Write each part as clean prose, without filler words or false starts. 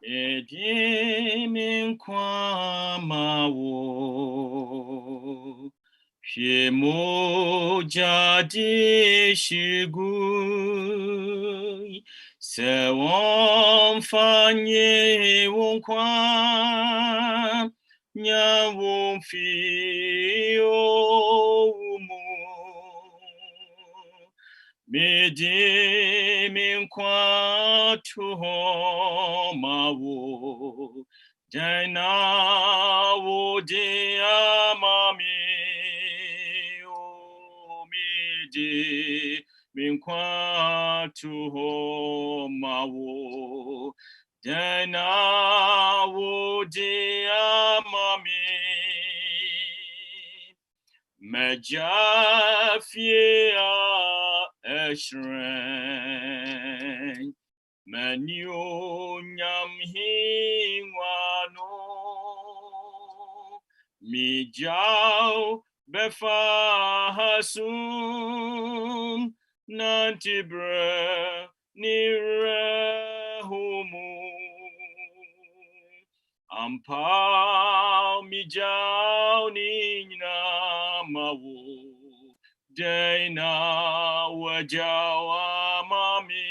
Edimin Kwamawo Shemo jadi shigui Sewon fanye wonkwa Nyawon fi omu Medimin kwa tuhomawo Jainawo de amami o medimin kwa tuhomawo Jainawo de amami Majafia Eshren Manu Nyam Hingwano Mijao Befa Hasum Nantibre Nirehumu Ampa Mijao Nina Mawu Dana wajawa mami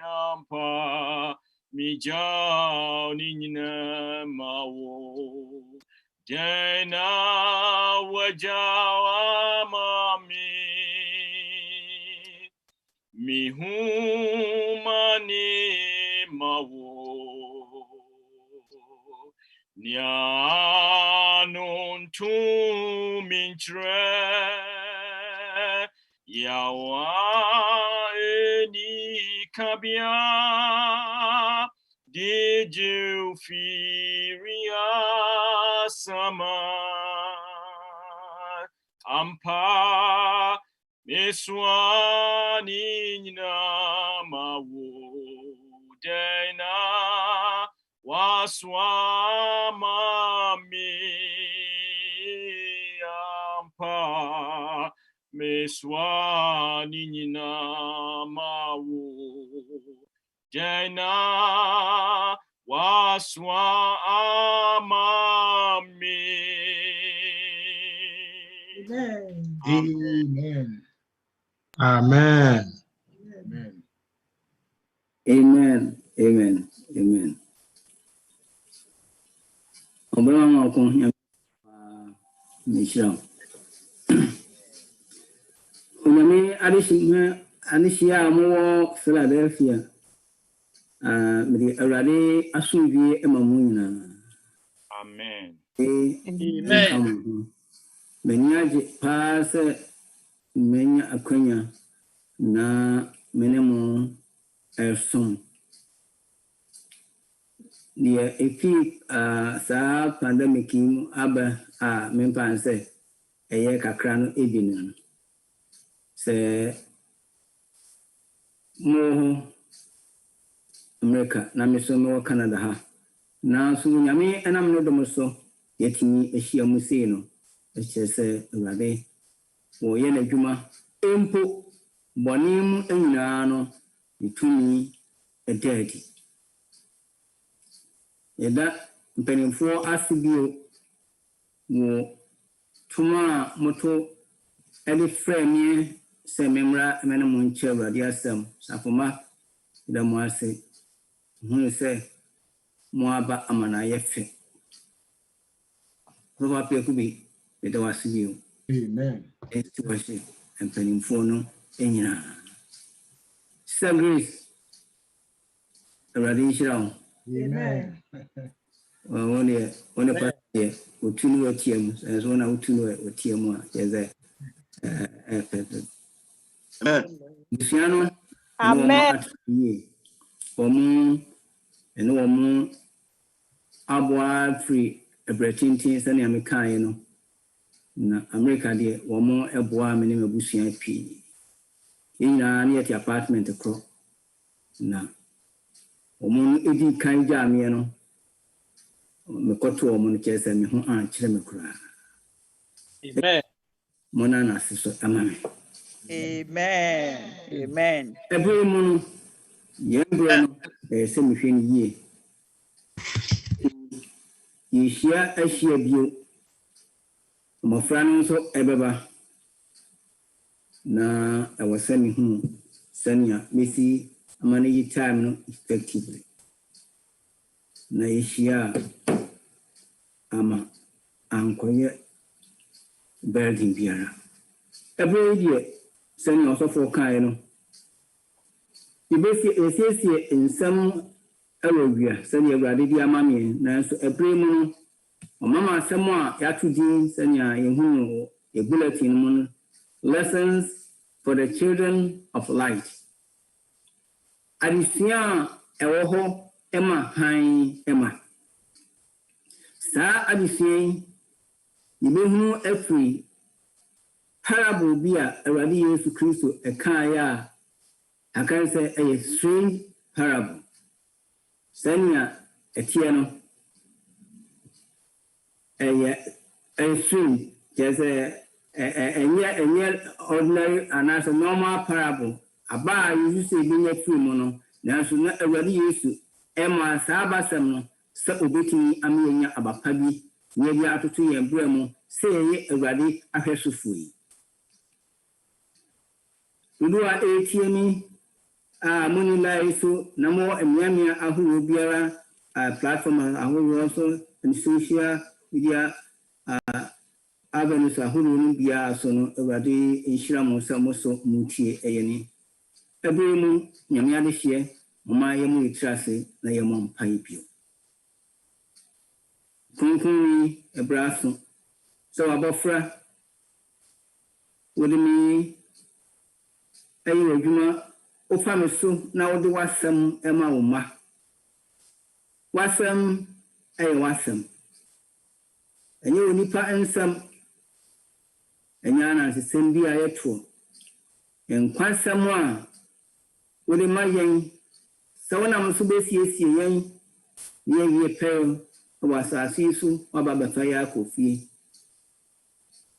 ampa mijao nina mawo Dana wajawa mami mihumani mawo Nyanon tu mintre yawa eni kabia did you firia sama ampa miswani na mawu dena waswamami ampa meswani nina mawu jena waswamami. Amen. Amen. Amen. Amen. Amen. Amen. Obama ko Michelle. Onami Anishia mo Philadelphia. Mede awurade asomdwie emamu nyina. Amen. Amen. Menyaje paase menya akwanya na menemo ersom. The epi sa pandemic mu aba mempanse eye kakra no ebinu. Se mo America na meso no Canada ha. Na so nyame enam no dom so yetini ehia mu sei no. Echese awurade wo ye na dwuma empo bonim enyina no itumi edadi. Yeda mpenimfo asibio wo tuma moto edi frame se memra emene mo nche awurade asem safoma da mo ase hunu se mo aba amana yefe Papa Pekubi eda wasibio. Amen. Eti wasi mpenimfo no enyina. Grace awurade shirawo. Amen. One pastor otunu watiam so na otunu watiam a yeze Luciano Amen. Omu eno omu abwa free ebretintin sane amekaye no na America de omu eboa me ne mabusuan pi yina na yeti apartment kro na omu edi kan jame no me koto omu no kese me ho kire me kura. Amen. Mona na siso amame. Amen. Amen. Every moon Yembro, semi ye. You share a sheer view. My friend so ebeba. Na I was sending home, sending Missy money time no effectively. Na ishia ama ankoye building biara. Every year, sending also for kind. You basically see in some area, send your radio mammy, Nancy a primo, or mamma, someone, Yatudin, send your a bulletin, lessons for the children of light. Adisia, Ewoho, Emma, Hein, Emma. Sa Adisia, you may know every parable beer, a radio to Christo, a kaya. I can say a strange parable. Senya a tiano a strange, just a ordinary and as a normal parable. A bar you say being a free mono, now should not already used to Emma Sabasam, so obeying Amelia Abapabi, near the Atutu and Bremo, say already a Hesufui. We do our ATM. Money life so no more Miami Ahu Biara platform Ahu also and social media avenues Ahu Bia so no already in Shiramo Samoso Muti Ayani. Every moon Yamia this year, Mayamu Trasi, Nayamon Pipio. Concurrently a brasso. So about Fra with me a Juma. O family so now the wasam Emma Uma wasam a wasam. And you nipa and some and yana to send be a tour. And quite someone with a mayan. So when I'm so busy, young, near ye pearl was a season or Baba Fire coffee.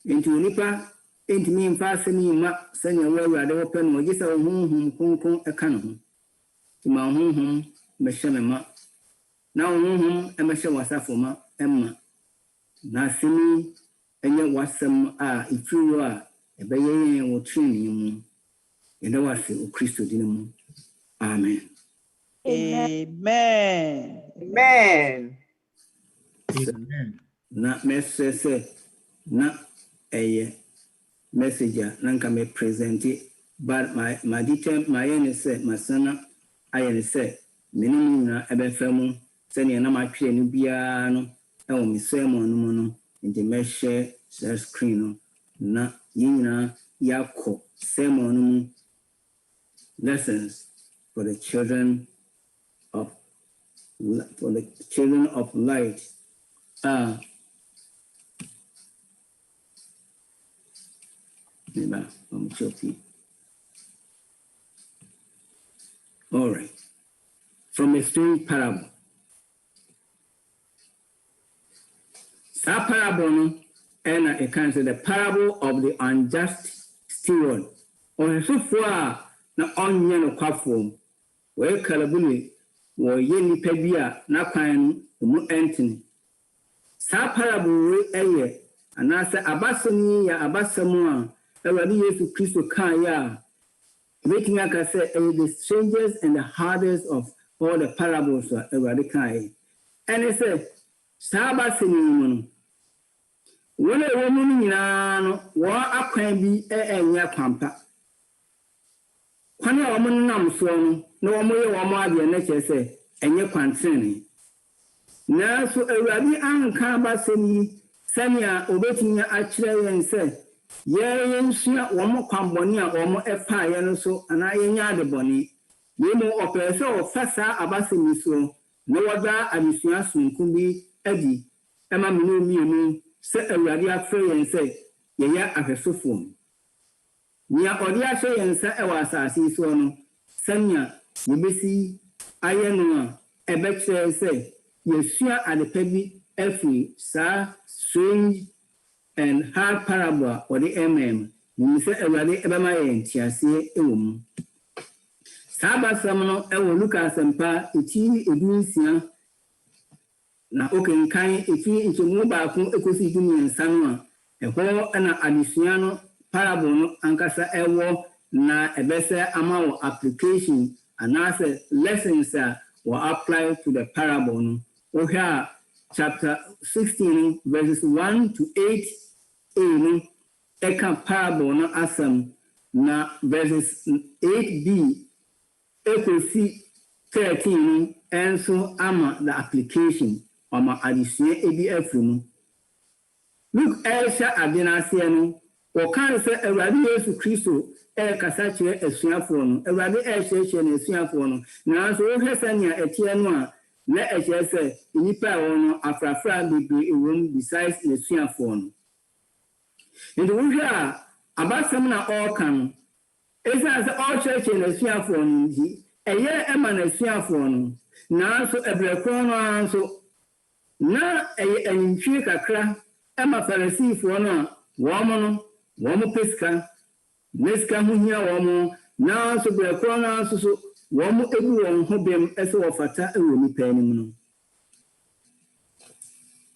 Into nipa. Ain't me and fastening me, send your way rather open or just a home a cannon. To my home, Meshama. Now, a Mesha was a former Emma. Now, see me, and yet was some if you are a baby or training, and I was a Christo Dinamo. Amen. Amen. Amen. Not mess, not a messenger nanka me present it but my detail my ene say my son I say minimum na ebe famu say na ma twe no bia no e wo me sermon no no in the share screen no na yina yakọ sermon no lessons for the children of light. All right. From a strange parable. That parable, and I can say the parable of the unjust steward. Or so far, na onion of platform, where Calabuli or Yeni Pebia, na kind mu Anthony. That parable, and I say Abasani, Abasamua. Already Yesu Christo Kaya, making like I said, the strangest and the hardest of all the parables are already Kai. And it said, Sabasini, when a woman in war up can be a near pampa. When a woman nam so, no more or more than nature say, and your concerning. Now, so already Ankabasini, Sanya, obeying actually and said, Yen shia womo kwambonia womo efa yen so ana yenya de boni yemo opese o fasa abasemi so no wada abisua sunkum bi adi ema menu mienu se awurade afre yen se yeya ahwesofo nia odi ahwe yen se e wa asase so no sanya yebesi ayenu a ebekire se yesua adepa bi afi sa strange and hard parable or the you say a rally ebama entiasi ewum Sabasam no ewo Lucas mpa eti edunsia na okenkan eti nchemu baako ekosi dumiensa no a eho na adesua no parable no ankasa ewo na ebese amawo application anase lessons were applied to the parable no. Ohia chapter 16 verses 1 to 8a no eka parable no asem na verses 8b ekosi 13 enso ama the application ama adesua ebi afunu. Look Elsha Adinase no wokan se Awurade Yesu Kristo kasa kire asuafo no Awurade ehyehyɛ na asuafo no nanso wo hwesa nya etie no a na ehye se nipa no afrafra bebre ewom besides na asuafo no. Ndi wo hwe a abasam na kan esa se ehyehyɛ na asuafo no ndi eye ema na asuafo no nanso ebrekron no anso na eye anintwie kakra ema Farisifo no womo peska neska huhia womo na so brekro na so womo ebu won ho bem ese wofata ewo nipa anim no.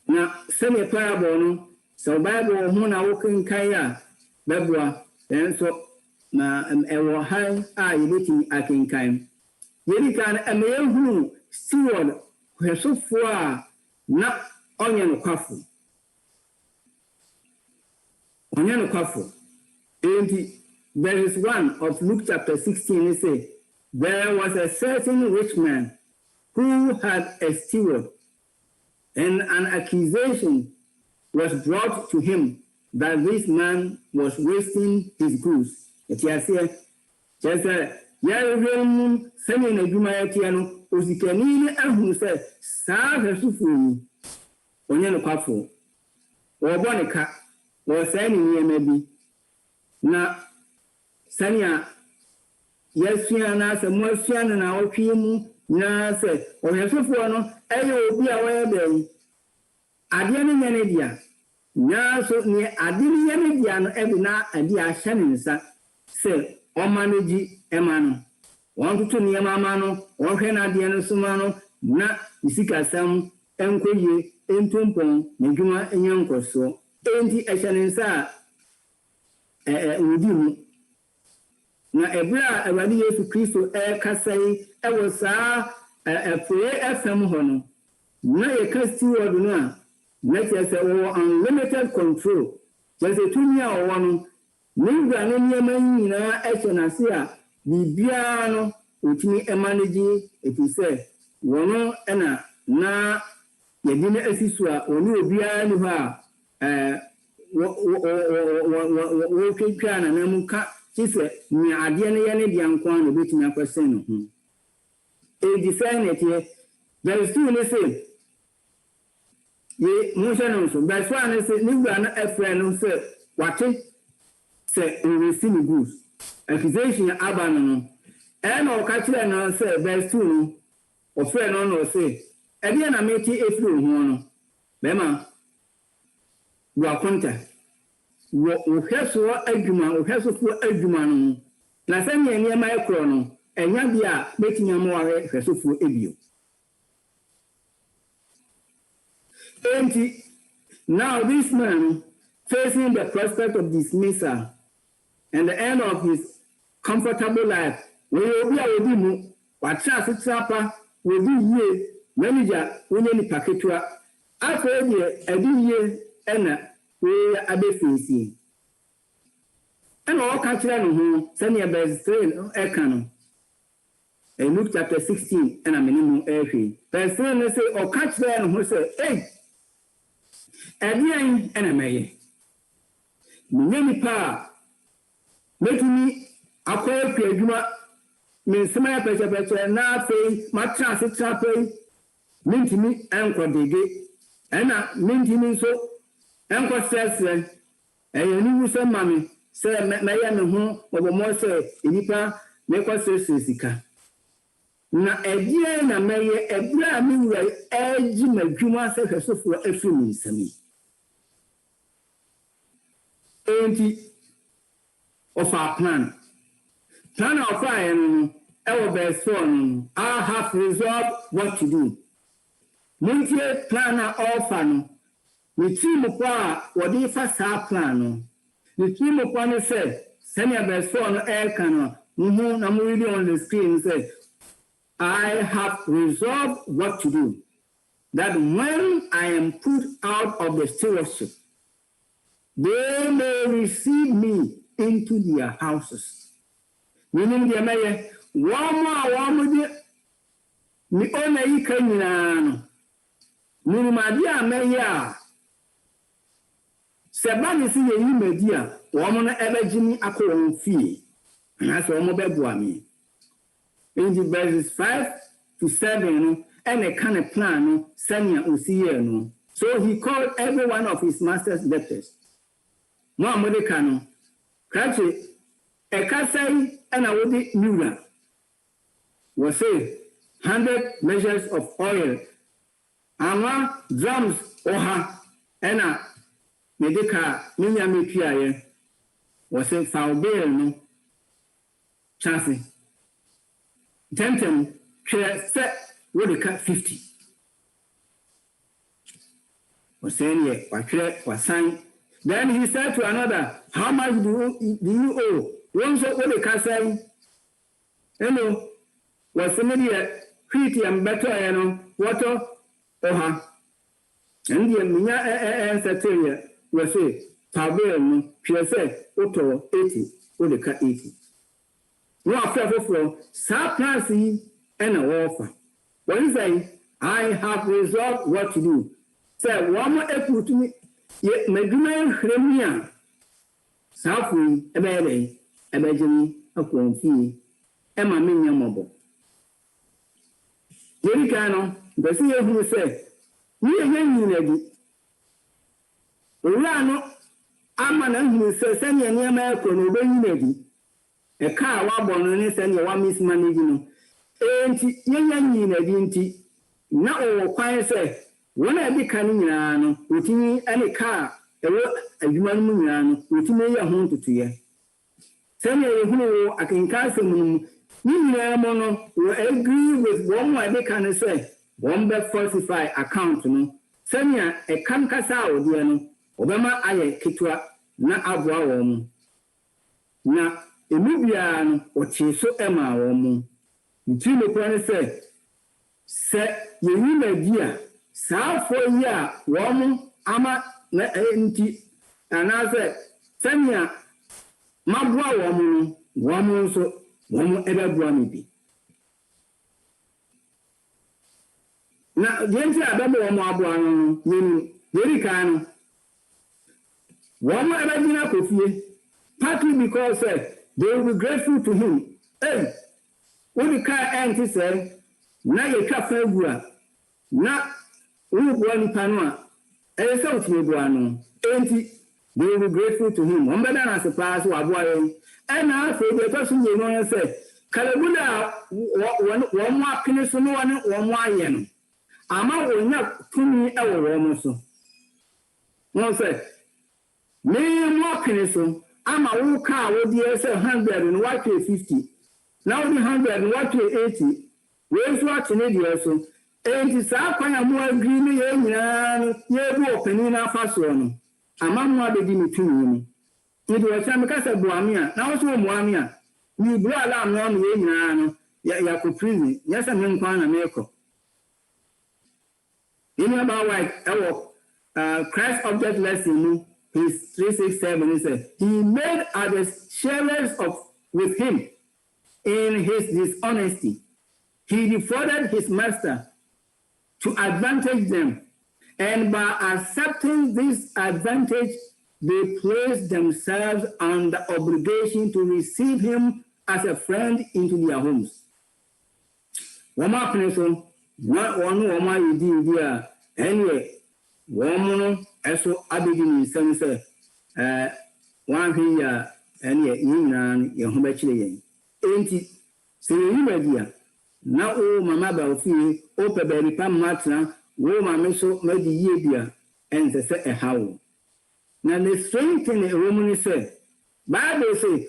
Na seme parable no so Bible ho na wokenkan a beboa enso na ewo han a yebetimi akenkan yeri kan emehu steward hwesofo a na onye no kwafo and verse 1 of Luke chapter 16 it says, there was a certain rich man who had a steward, and an accusation was brought to him that this man was wasting his goods. It is here, just Yarum, sending a Jumayatiano, Usikanini, and who said, Sir, Sufuni, Onyano Kwafo, or Bonica. Or sending ye maybe na sanya yesia na se mo afia na otwemu na se o yesofo no eyo obi a wa be ade ne nyane dia na so ni ade ne nyane dia no ebi na ade a hye ne nsa se o manage ema no won tutu ne ema ma no won hwe na ade no suma no na isika sam enkoye entompon na dwuma enyankoso enti eshanensa wudimu na ebra Awurade Yesu Kristo kasai ewo saa prayer FM ho no na ye kasti word no a na chese wo unlimited control chese tunya wo no ninga no nyema nyina echenase a bibia no otimi manage etise wono na yedine asisu a oni obia ni ho a wo kekana na muka chise ni ade ne ye ne dia nkwan no betumi akwesen no e design it here there is two ne say ye mo no so but one ne say ni gba na efre no say wate say we see me goods accusation abano no e na o ka kire no say verse 2 no o fre no say e dia na meti efri ho no be ma wa konta wo hweso adwuma no na sanye ne ma ekro no enya bia betinya mo wa hwesofo ebio and now this man facing the prospect of dismissal and the end of his comfortable life we obi a obi mu wa tra sitrapa we di ye manager we ni paketua afa die adi ye ena we abefisi ena o ka kire no ho sene verse 3 eka no Luke chapter 16 ena menimu ehwe verse 3 ne say o ka kire no ho say hey Edian ena meye nyemi pa metumi akoya kwadwuma mensema ya peche na fe matra se trape mintimi enkodege ena mintimi so enko stress eyeni wuso mami se meya me ho obomo se enipa me ko stress sika na edian na meye ebra mi wura eji madwuma se hwesofo afiri nsami enti of our plan of our Our verse 4, I have resolved what to do. Muntie plan all fan. The team of what if I saw plan. The team of one said, send your verse 4 on air cannon. I'm reading on the screen said, I have resolved what to do. That when I am put out of the stewardship, they may receive me into their houses. Meaning the mayor, one more, me only can meaning my dear mayor. Sabani see a media, woman ever Jimmy Akon fee, and that's one more bedwami. In the verses 5 to 7, and a kind of plan, Sanya Usiano. So he called every one of his master's debtors. Mohammed Kano, Cratchit, a Kasai, and a woody Mura. Was say 100 measures of oil, and drums oha, and a medica, Minyami Pia, was say foul bail, no chance. Temtem, set would cut 50. Was saying, yeah, was signed. Then he said to another, how much do you owe? One shot what they can say. Hello, was somebody pretty and better, water, oha. And the Mina answer was say, Taber, she said, Otto 80, what they cut 80. No after for Saplasi and a offer. When say, I have resolved what to do. Say, one more effort to me. Yet, my good Remia, Southway, a baby, a Benjamin, a quantity, and my minion mobile. Yericano, the seer who said, we are young lady. Urano, I'm an who says, send an American obeying lady. A car wabon and send your one miss managing. Ain't young lady, now all quiet say. When I be canning, routine any car, a human routine a home to you. Send me who I can cancel moon. You mono will agree with one my they can say, one bed falsify account. Send me a cancasa or diano, Obama aye kitua, na abwa woman. Na Emibian or Chiso Emma woman. The Timo say, set your dear. South for a year, woman, ama, na empty, and I said, Samia, my woman, so woman ever be. Now, the answer I don't know what you very kind. Woman ever been up with you, partly because they will be grateful to him. Hey, what the car auntie said, now you can't fail, not. One panua, a south Buano, ain't they will be grateful to him. One better as a pass or a boy. And now for the person you know and say, Calabula, one more penis, one more yen. Ama will not to me our almost. No, say, me more penis, I'm a old car with the S 100 and what 50. Now the 100 and what 80. Where's watching it also? And it's up when I'm more green, you're opening a fast one. A man more beginning to me. It was some case of Buamia, now so Buamia. You blow alarm on the Yaku prison. Yes, I'm in America. In about like Christ object lesson, his 367, he said, he made others sharers with him in his dishonesty. He defrauded his master to advantage them, and by accepting this advantage, they place themselves under obligation to receive him as a friend into their homes. One more person, one woman you do anyway, one also added in sense, one here, and yet you home actually ain't it? Say you, now, oh, Mamma Belfi, open baby Pam Matna, woman so made the year and the set a howl. Now, the strange thing a woman said, Bible say,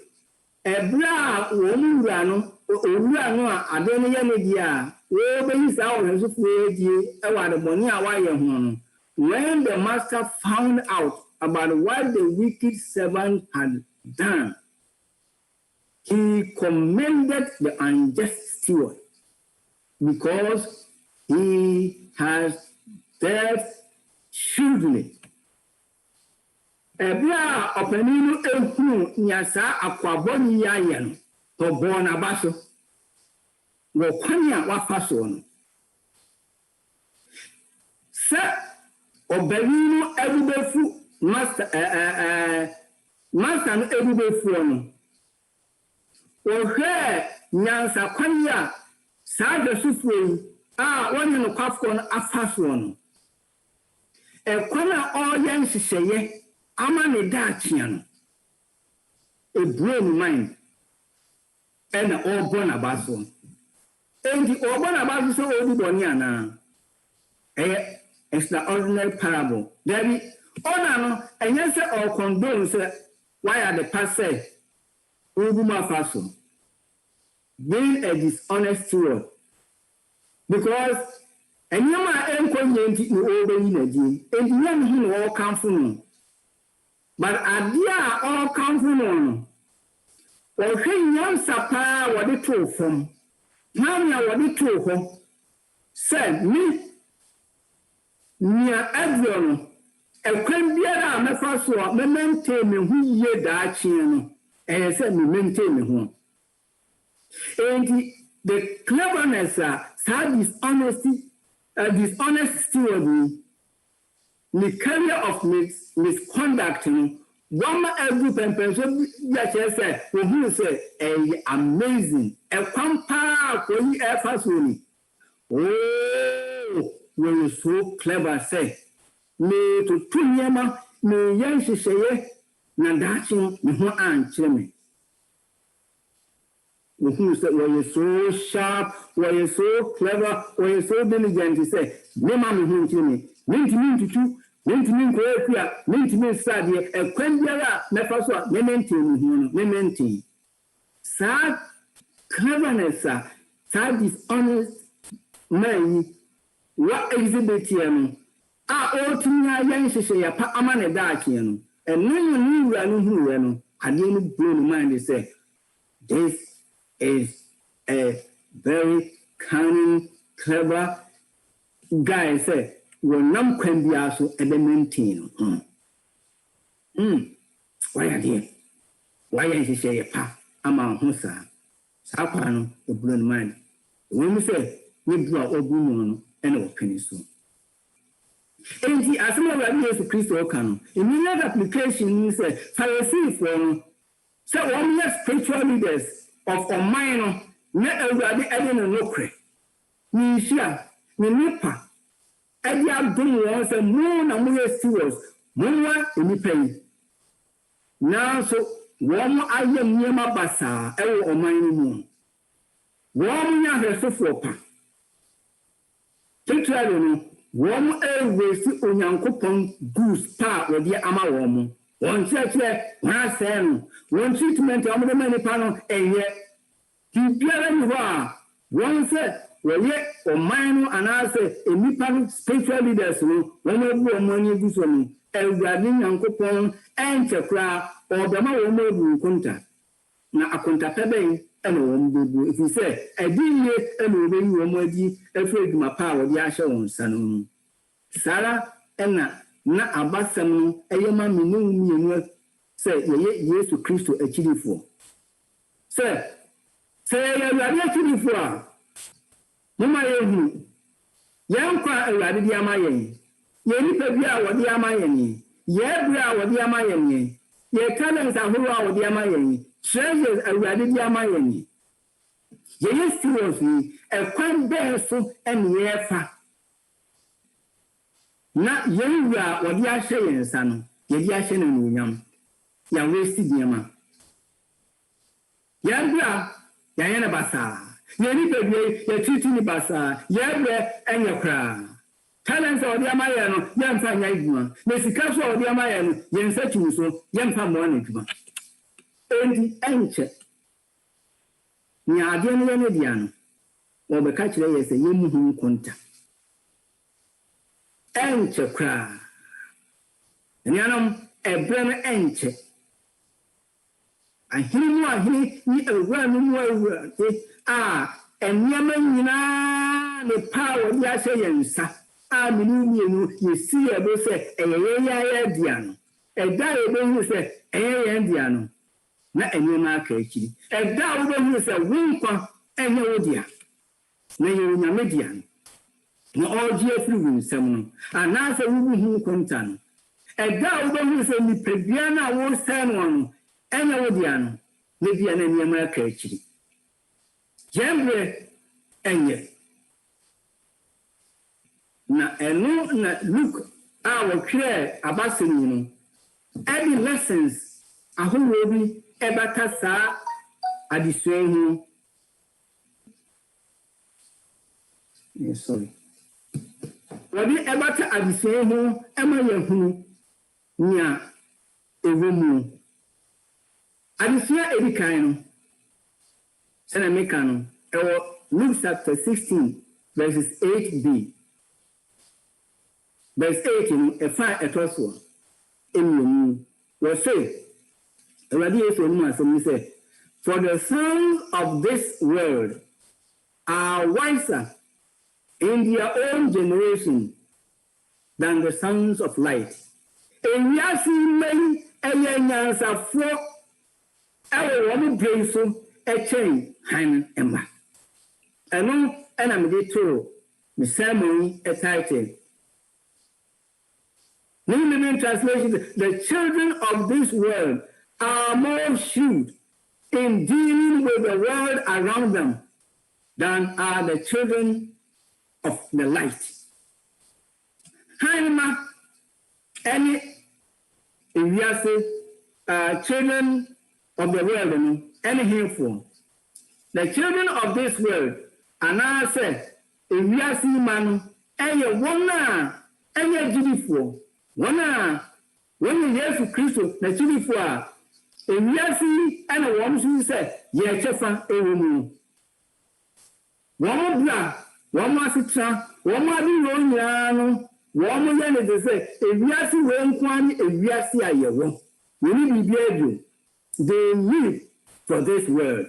a bra woman ran, owura no a ade no ye ne dia we be yi sa o so fu die e wa de boni a wa ye ho no. When the master found out about what the wicked servant had done, he commended the unjust steward because he has dealt shrewdly. Ebia openinu ehunu nyasa akwaboni ya yen to bona baso wo kwanya wafaso no se obeninu ebubefu master no ebubefu no ohwe nyansa kwanya sa de sufuyi woni no kwafo no afaso no ekwana oyen hihye ama ne da achia no ebro mind and all born about so and the all born about so odi boni ana extraordinary parable there be ona no enye say all condone say why are the pastor oguma faso being a dishonest steward because enyama enkonye nti no obeyi na di and nyam hu no all come from but adia all come from or him sapa what it to from Namia what it to home said me near Adrian a can be a mefaso me maintain me who ye da chino and said me maintain me home. And the cleverness sad dishonest steward the career of misconduct one every person that say who say amazing a compa for you efasoni oh we so clever say me to tunyama me yanshi sheye na dachi me ho anche me who say we so sharp we so clever we so diligent say me ma me ho me minti Mentimi kwekua mentimi sadie ekwanbiara mefaso a mementen hu no mementen sad cleverness sad dishonest man what exhibit here no otinya yan hwehwe ya pa amane daake no enu ni wura no hu we no ade no blow no mind say this is a very cunning clever guy say wonam kwan bia so ebe maintain why are there why is she pa ama ho sa kwa no e blow no mind when we say we bro obu no ene wo peni so enti asema wa Yesu Kristo okano immediate application is Pharisee for say one spiritual leaders of mind na awurade ene no kre ni hia ni nipa edi adum won say mo na mo stewards mo wa enipai na so won ayem nyema basa ewo oman ni mu won nya hwesofo pa tetralo no won ewesi onyankopon goose pa wodi ama won won cheche won say won treatment am de mani pa no eye bibiara ni ho a won say weye omanu anase enipa spiritual leaders no won ebu omani gu so no ewurade nyankopon enchekra obema won ebu konta na akonta peben ene won bebu if you say ediye ene obeyi won adi efreduma pa wodi ahye won sanu sara ena na abasam no eyema menu mienu say ye Yesu Kristo achirifo say ewurade achirifo a mama yehu yankwa awurade di amayen ye nipa bi a wodi amayen ye bra a wodi amayen ye talents ahoro a wodi amayen treasures awurade di amayen ye stewards ni ekwan beso enefa na ye wura wodi ahye yensa no ye di ahye na nunyam ya waste diema ya bra ya yana basa yeni pebi ye titi ni basa ye bre enyekra talents odi amaye no ye mfa nya iduma na sika so odi amaye no ye nsa tumi so ye mfa mo na iduma endi enche ni ade no ye ne dia no wo be ka kire ye se ye mu hu konta enche kra enianom ebre no enche ahini ni awura no mu awura eniama nyina ne power di ase yensa aminu yesi ebe se eyeye dia no eda ebe hu se eyeye dia no na eniama aka akiri eda ebe hu se winkwa enye wodia na yenyame dia no na oji afiri winsam no anase wubu hu konta no eda ebe hu se ni pedua na wo se no enye wodia no na bia na eniama aka akiri jembre enye na enu na look our clear abasini no any lessons ahoro bi ebata sa adisue hu sorry wadi ebata adisue hu ema yehu nya ewomu adisue edikan no sana mekano Luke chapter 16 verses 8b verse 18 etoswo emu we say already say for the sons of this world are wiser in their own generation than the sons of light and yasi may ayanyansa fo wo brain so chain han emma eno ena me dey to me sermon title New Living Translation, the children of this world are more shrewd in dealing with the world around them than are the children of the light. Hanima, any if you say children of the world, any hateful. The children of this world are now said, if you see man, any one, any beautiful. When you hear Christo, the chili for if you see and a woman who said, Ye Chefa, a woman. One more, one more citra, one more be one more than they say, if you see one quantity, if you see a year, we need to be able. They live for this world.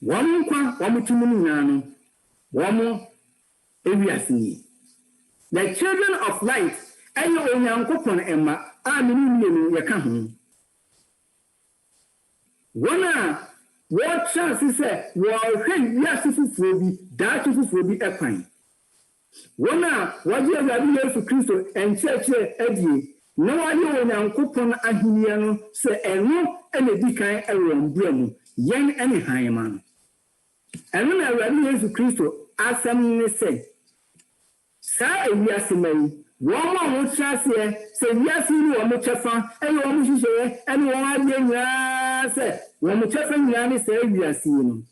One more too many, one more, if you see. The children of light, any onyankopon emma, aminu yakahu. Wana, what chance is it? Well, hey, yes, if it will be, that if it will be a pine. Wana, what you have to Christo and church Eddie, no idea onyankopon ahiniano, say, and no, any decan around Bremu, young any high man. And when I read to Christo, as some say, Sa ewiasemai womo mochase se wiase ni womo chefa ene womo hihye ene won adenya se womo chefa nyina ni se ewiase no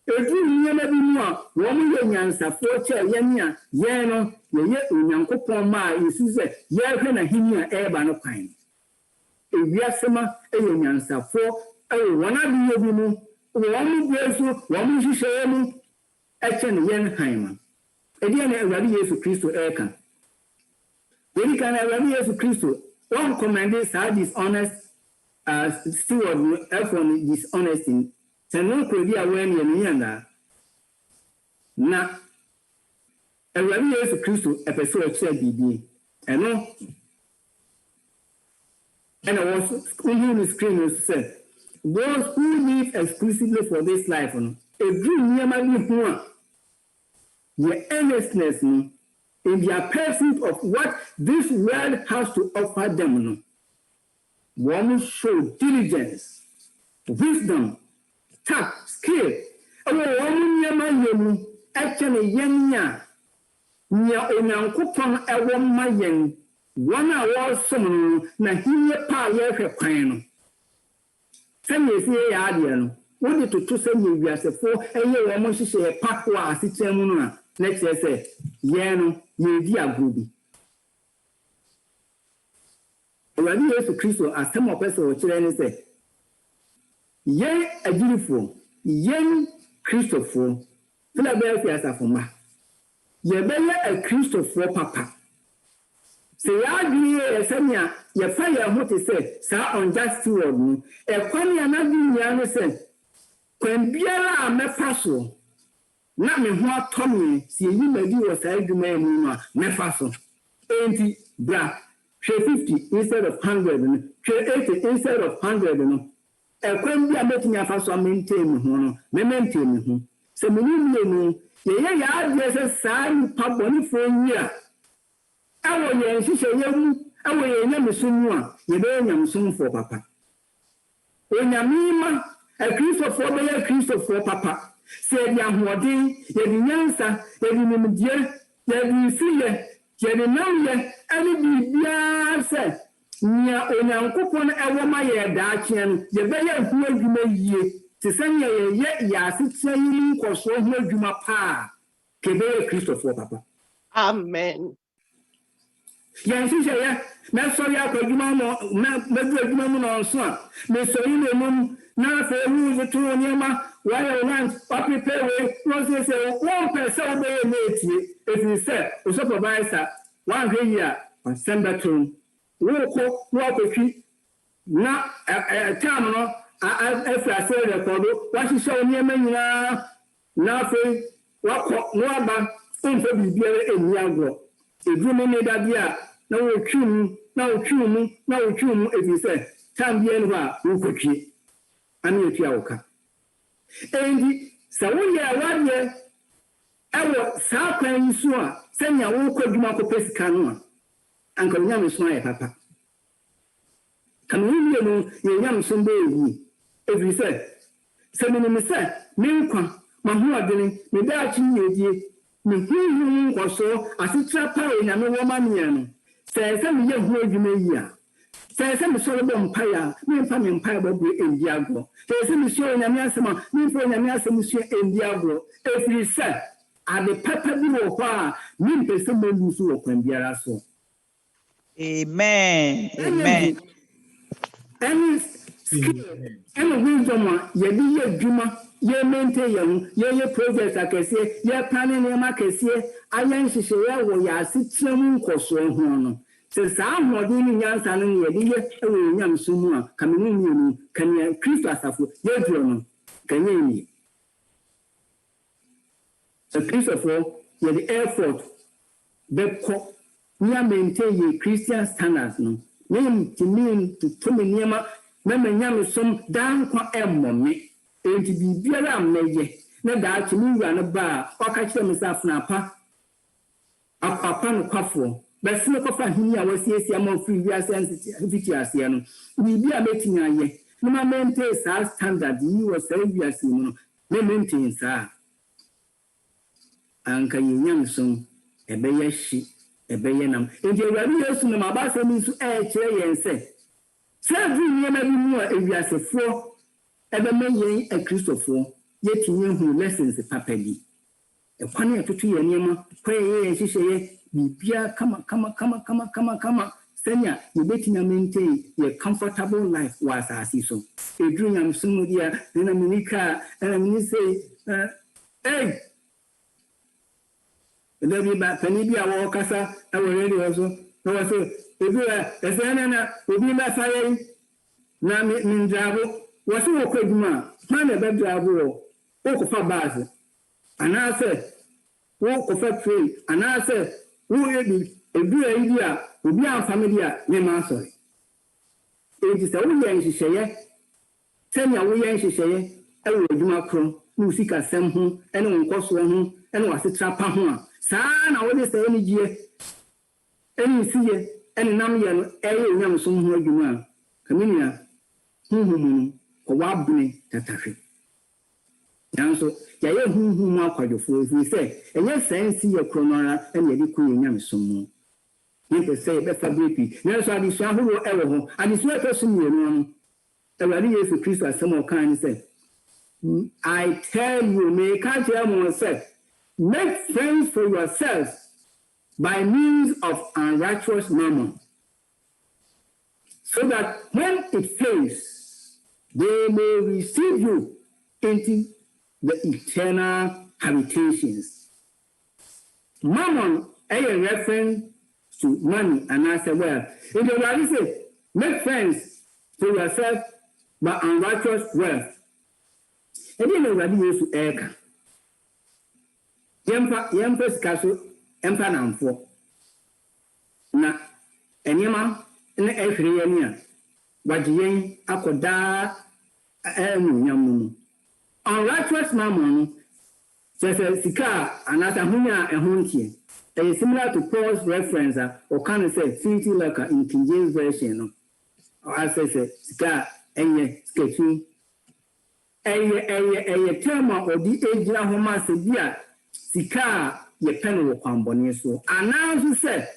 edu nyema bi mu a womo ye nyansafo che yenia ye no ye onyankopon ma yesu se ye hwe na hini a eba no kwan ewiasema eye nyansafo wona bi ye bi mu womo breso womo hihye mu eche ne yen haima Ediane Rabbi Yesu Christo eka. When you can Rabbi Yesu Christo, one commanded are dishonest steward from dishonesty. So no could be aware of na Rabbi Yesu Christo episode said BB. And no, and I was on the screen said, those who live exclusively for this life, a dream near my one. The earnestness in their pursuit of what this world has to offer them. One show diligence, wisdom, tact, skill. One yamayemu, actually yenya, nya onyankopon ewo mayen, one hour someone na hiye pa ye kwano. Send you see ya what did to send you as a four a year or more she a pack wa sit next year say, Yano, ye dear Brobbey. Rabbi Yesu Christo, as some of us or children say, yen agirifo yen Christopher Philadelphia Safuma ye beye a Christopher papa se ya dwie esemia ye fa ye ho te se sa unjust word no e kwani anadi nya no se kwan biara a mefa so na me ho atomi si yi madi wo sa adwuma mu no mefa so enti bra 50 instead of 100 no 80 instead of 100 no e kwan bia metumi afa so maintain me ho no me maintain me ho se me ni no ye ya adie se sa ni paboni fo nyira awo ye nhihye ye mu awo ye nyamsumu a ye be nyamsumu fo papa onyamima a Christopher be a Christopher papa se dia hoden ye di nyansa ye di nimdie ye di siye ye di namye ani bibia se nya onyankopon ewo ma ye daakye no ye be ye hu adwuma yie te sanya ye ya asetya yi nkoso hu adwuma pa ke be a Christopher papa. Amen. Yan si ya me so ya ko adwuma no me du adwuma mu no so a me so yi no mum na fe hu to nyema wa ya land prepare we no say one person be netie if you say o supervisor one here December 2 wo ko wo kwetwi na time no afra say record wa shi show nyema nyina na fe wa ko no aba on fe bibia eni agro edwuma ne da bia na wo twum if you say time bia no ba wo kwetwi ani etua woka endi sawuye awadye ewo saa kwan so a senya wo kwadwuma ko pesika no a anka nyame so aye papa kamuni no ye nyame so mbe ewu every say semini me say me nkwa mahu adene me da chi yedie me hu nkoso asitra pa nyame wo ma ne no se me ye hu adwuma yi a se me so bo mpaya me mfa me mpaya bo endi agro se me so nyame asema me mfa nyame asema so endi agro every say ade papa bi wo kwa me mpese mo lusu wo kwan biara so. Amen. Amen. Any wisdom ye di ye dwuma ye maintain ye progress akese ye planning ye makese ayan hihye ye wo ya asitram nkoso ho no se saa modin ni nyansa no ye di ye ewo nyam sumu a kamenu mienu kan Kristo asafo ye duro no kan ye ni so Kristo for ye the effort be ko ni maintain ye Christian standards no name to mean to me niema na manyam som dan kwa emmomi enti bibiara amneye na da chimi wura no ba aka kire me safna pa apapa no kwafo bese no kofa hini a wasiesi am free wi asensi fiti ase no bibia metinya ye no ma maintain sa standard yi wo sa wi ase no me maintain sa anka yinyam som ebeye hyi ebeye nam enti ewari yesu no ma ba se mi su kire yense Several never be more a Viasefo, ever may a Christopher, yet you who lessons a papadi. A funny to 2 year, pray, she say, Bia, come, Senya, you betting and maintain your comfortable life was as so. A dream I'm soon dear, then I'm in car, and I'm say, hey. There be back, Penibia or Casa, I will ready also. No, I say, if you are a Senana, will be my fire. Na min drabo, wasu okwaduma, mana be drabo, o ko fa base. Ana se, wo ko fa train, ana se, wo edu idea, obi an family a me ma sorry. E ti se wo ye nhihye, senya wo ye nhihye, e wo adwuma kro, no sika sem ho, e no nkoso ho, e no asetra pa ho a. Saa na wo de se ni gie. Eni siye, eni nam ye no, e ye nyam so ho adwuma. Kaminia ko wabune tatahwe yanso ya ye huhu akwadofo fi se enye sense ye kronora ene ye ku nyam somu ye pe se be fabripi yanso adi so ahoro ewo ho adi so e so mienu no ewari Yesu Kristo asem kan se I tell you may catch them say make friends for yourselves by means of unrighteous mammon so that when it fails they may receive you into the eternal habitations. Mammon, a reference to money, and I said, well, in the Bible says, make friends to yourself by unrighteous wealth. And then the Bible used to egg. Yempa Castle, Empanam for. Na, and Yama, and every year, but Yen, Akoda, Yamu. Unrighteous mammon says Sika, and as a Hunya and Hunty. It is similar to Paul's reference, or can I say, city like in King James Version. Or as I say, Sika, and sketching. A term or the age of Homer Sebia, Sika, ye pen of Quamboniso. And now you said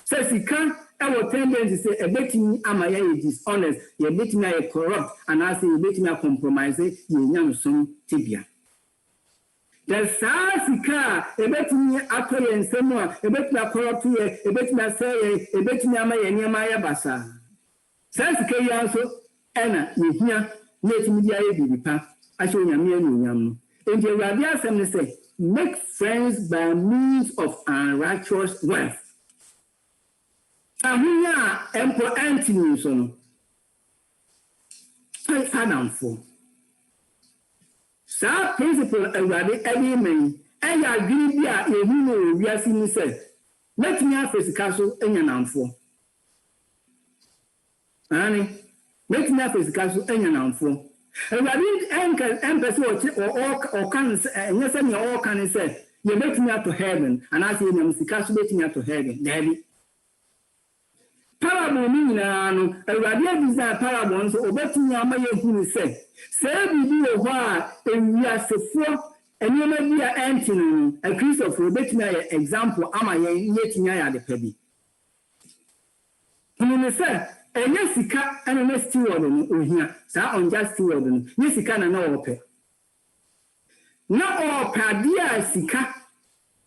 Sika, our tendency to say, a betting am I dishonest, ye betting I corrupt, and I say, betting I compromise, ye young son tibia. The Sika, a betting Akoya and someone, a betting I corrupt here, a betting I say, a betting I may near my bassa. Sika also, Anna, you hear, let me be the I show you yam. In the Rabia Assembly say, make friends by means of unrighteous wealth. Ahuya Emperor Antony son. Adam for. Sa principle Rabbi every man, and I agree here, you know, we are seeing say, let me have a castle in your name for. Annie, let me have a castle in your name for. And I didn't embassy or can yes, and all can say, you make me out to heaven, and I say, you must make me out to heaven, Daddy. Parable meaning, a radiant desire parables, or betting your may who say, say, be a while, and we are so full, and you may be an Antony, a Christopher, bet me an example, am I yet near the pebby. And you say, and yes, he can't, and a next steward here, so unjust steward, yes, he can know open. Not all Padia Sika,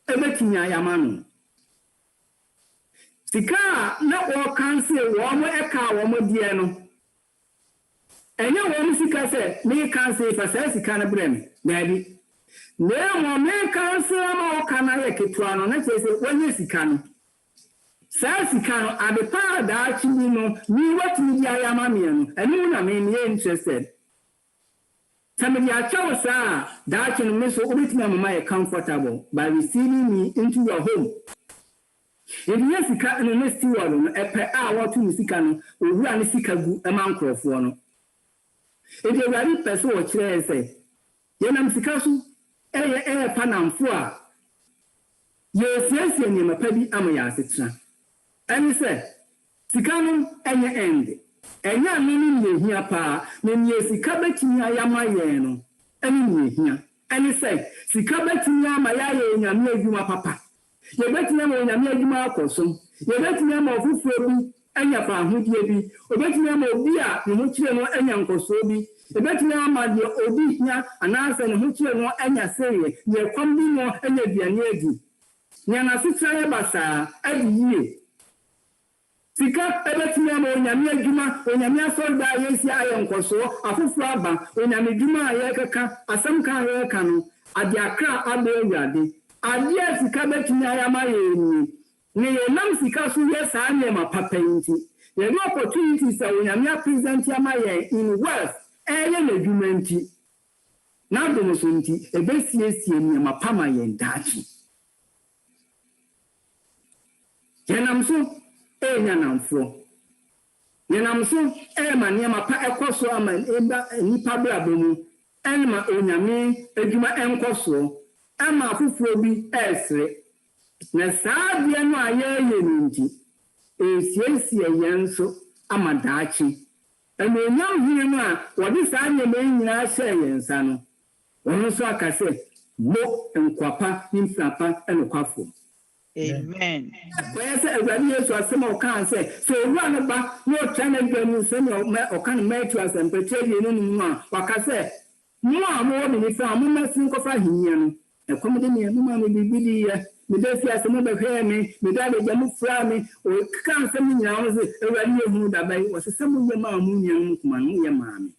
a betting Yamano. Sika, not all can say, one a car, one more diano. And no one Sika said, me can't say if I say Sika brim, Daddy. No one may can't say, or can I like it to an honest, when you Sika. Sassikano at the power that actually know me what media I am, and you know me interested. Somebody I chose, sir, that can miss my comfortable by receiving me into your home. If yes, you can't in the next 2 hours, a per hour to Missicano, or run a Sikagu among Crawford. If you are a person or chair, say, Yanam Sikasu, Panam Four. Yes, yes, and you may pay Amaya Sitra. And he said, Sikano, and your end. And ya meaning here, pa, then yes, Sikabetinia Yamayano, and here. And he said, Sikabetinia Maya, and Yamma papa. You bet me on Yamma Cosum, you bet me on Fufu, and your family, or bet me on Bia, the Mutual and Uncle Sobi, you bet me on my dear Obia, and answer and Mutual and your say, you're coming more and you're near. Yana Sitra Basa, every year. Sika ebetime mo nyame adwuma onyame asolda yesi ayon koso afofo aba onyame adwuma ayekeka asam kan ayeka no ade akra aba awurade ade sika betime ayama yeni ne yenam sika so yesa ane ma papa nti ye no opportunities a onyame present ama ye in wealth eye na adwuma nti na do so nti ebesiesie ne ma pama ye ndachi yenam so Yanamfo. Yanamso, Emma pa ekoso ama nipa blabomu, Emma onyame edwuma enkoso, ama afufuo bi esre. Na saadie no ayeye nti, esiesie yenso ama daachi. Enyam hie no a wode saanye me nyina hye yensa no. Wono so akase, mo enkwapa nimfrapa enokwafo. Amen. Yes, everybody else was some of can say. So run back, no China game, send or can make to us and pretend you know what I say. No more than if I'm not think of him. A comedy near Mumma may be here. Medesia, some of hear me, without a jamu frame, or can't send me now. Already knew that I was a some of your mammy, young man, your mammy.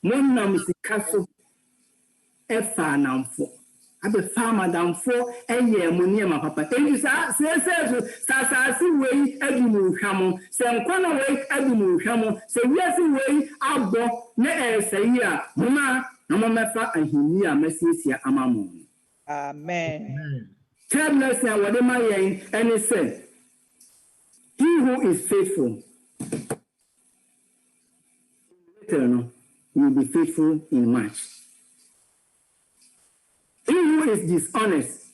Monam sika so efa namfo abe farmer damfo eye monema papa enti sa sasasi wei adumu hwamo se nkwana wei adumu hwamo se wiase wei abo na esayi a mama na momefa ahini a masiesia amamo. Amen. Third lesson what am I and it said, he who is faithful will be faithful in much. He who is dishonest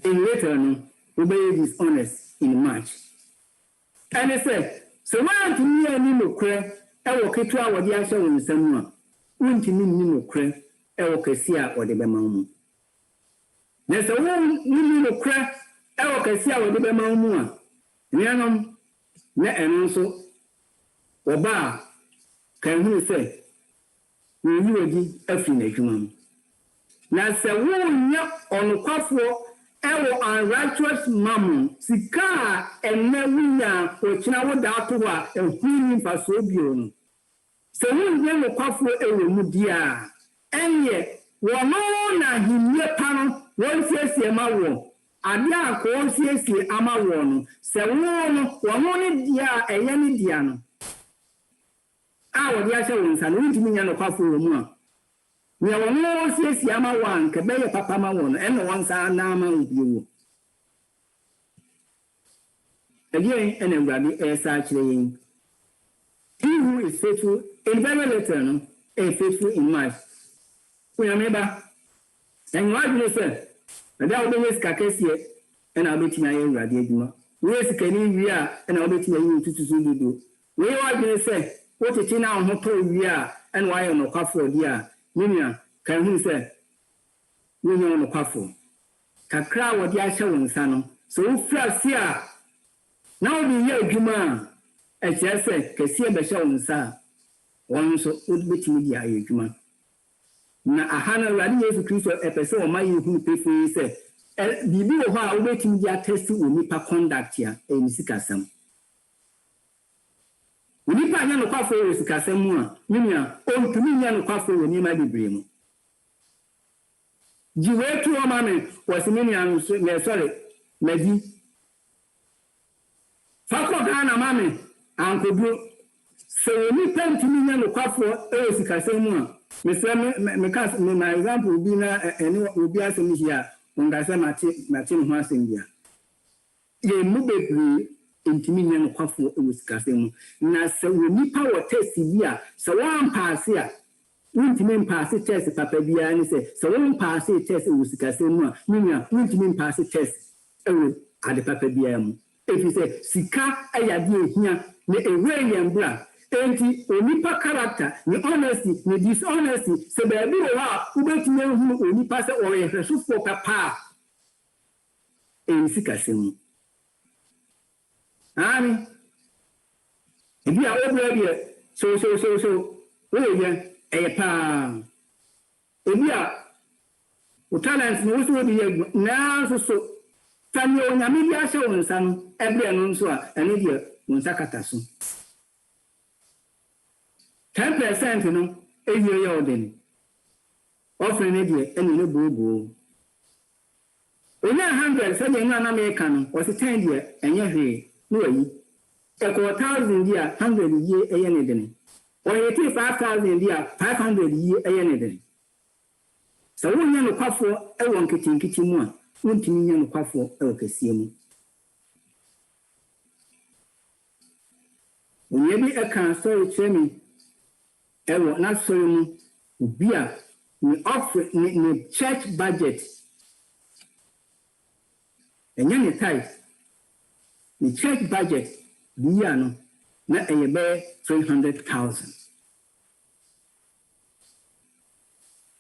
in little will be dishonest in much. And it said, so why to me and no cray, I will keep our dear show in someone. Wouldn't you mean no cray, I will cassia or the bemamu. There's a woman no cray, I will cassia or the bemamu. Yanum, let and also, or bar, can you say? Will you again a finish one? Now, say, woman, on the quaffo, ewo unrighteous mammon, sika, and never which now without to what a healing for so beautiful. So, when you quaffo ewo mudia, and yet, one na himye panel, one says the amawo, Adia, one says the amawono, so one dia, a yanni diano. Our Yasha ones and went to me and a quaffo. We are no says Yama one, Kabaya Papa one, and one son Nama with you. Again, and everybody is actually he who is faithful in very little and faithful in much. We remember, and what you say, and that will be Kakesia, and I'll bet my radio. Where's Kenny we are, and I'll bet you to do. We are going to say, what it is now, hotel we are, and why on a coffee, dear. Minia, can you say? We know the coffee. Kakra, what ya show in Sano. So, first here. Now the year, Juma. As I said, Cassia Bashaw in Sa. One so would be media, Juma. Now, a hundred radios Christo episode of my who pay for you say. Bibi of our waiting their testing will nipa conduct here, a Missikasam. We need to know what for is Casamua, Minia, on to me and what for when you might be brim. You were to a mammy was Minian, sorry, Maggie. Fako Ghana mammy, Uncle Blue. So when you come to me and what for is Casamua, Mr. Mecas, my example will be and will be as me here when I say Martin Horse India. Ye move Intimidian Quaffo with Casemo. Now, so we need power test here. So one pass here. Wouldn't pass it test, Papa Bian say. So one pass it test with Casemo. Minia, wouldn't pass it test at the Papa Bian. If you say, Sika, I adhere here, the Iranian black. Enti onipa character, the honesty, the dishonesty. So baby, who went to know who only pass it or a resource for Papa. In Sikasemo. Ami, if you are over here, so, where a palm. If you are, talents most of the now so, Samuel, Namibia show and some every announcer, and idiot, Munsakatasu. 10%, you know, a year old then. Offering idiot, and you know, boo. When 100, said an American was a 10 year, and you're no, a 1,000 year, 100 year, a yenny. Or 85,000 year, 500 year, a yenny. So one young quaffo, a one kitchen one, one young quaffo, a cassium. When you be a can story training, I will not show you beer, we offer in church budget. And young type. The church budget, Biano, not a bear 300,000.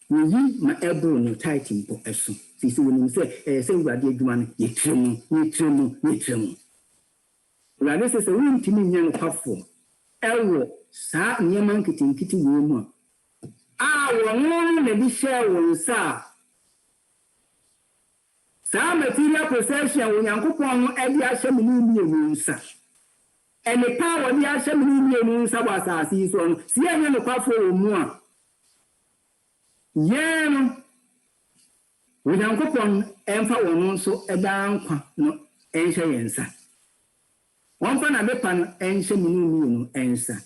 We use my elbow no tighting for us. See, when you say, we are dead one, you tremble. Well, this is a room to me, young puffle. Elwo, sa, near marketing kitty woman. Ah, one may share one, sir. Some material possession when Uncle Kwame every Ashamini, sir. and the power of the assembly in Sabasa sees on, see, I know for more. Yen with Uncle Emperor one so a down no answer. One fan of the pan answer no answer.